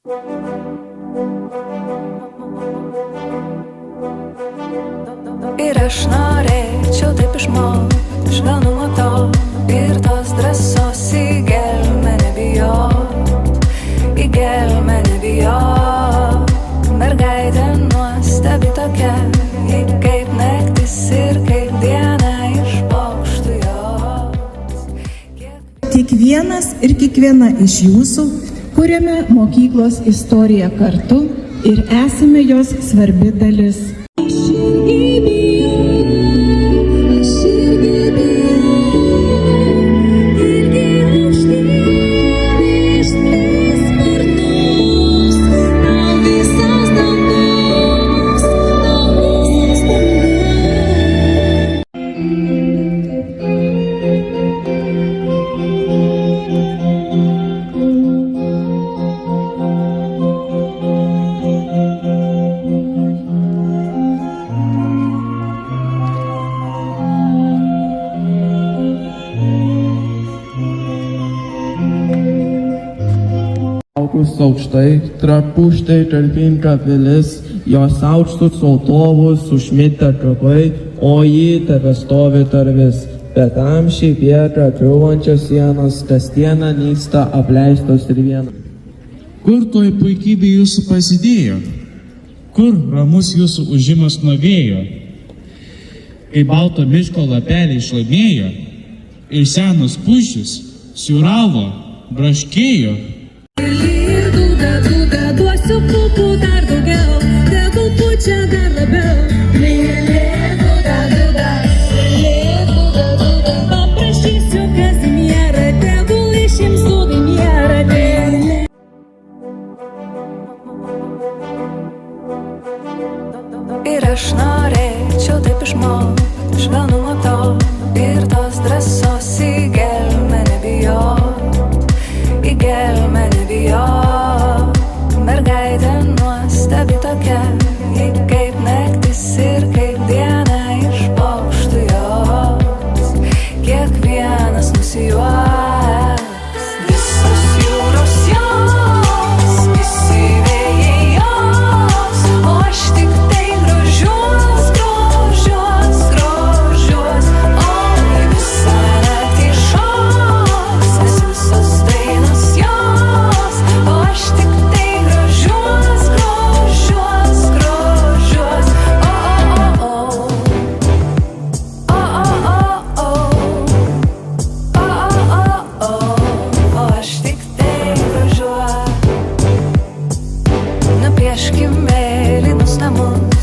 Ir aš norėčiau taip išmokti švelnumo to ir tos drąsos į gelmę nebijot, į gelmę nebijot. Mergaitė nuostabi tokia, ji kaip naktis ir kaip diena iš paukštų jos. Kiekvienas ir kiekviena iš jūsų kuriame mokyklos istoriją kartu ir esame jos svarbi dalis. Aukštai, trapuštai talpinta pilis, jos aukštus altovus užmitę trapai, o jį tebe stovi tarvis. Bet amžiai vietą triūvančios sienos, tas diena nyksta apleistos ir viena. Kur toj puikybė jūsų pasidėjo? Kur ramus jūsų užimas nuo vėjo? Kai balto miško lapeliai šlamėjo ir senos pušys siūravo, braškėjo. Duosiu pupų dar daugiau, tegul pučia dar labiau. Paprašysiu Kazimierą, tegul išims suvenyrą. Ir aš norėčiau taip išmokti švelnumo to ir tos drąsos į gelmę nebijot, į gelmę nebijot. Mergaitė nuostabi tokia, ji kaip naktis ir kaip diena iš paukštų jos. Kiekvienas nusijuoks, visos jūros jos, visi vėjai jos, o aš tik tai grožiuos, grožiuos, grožiuos. Oi, visą naktį šoks, nes visos dainos jos, o aš tik tai nupieškim mėlynus namus.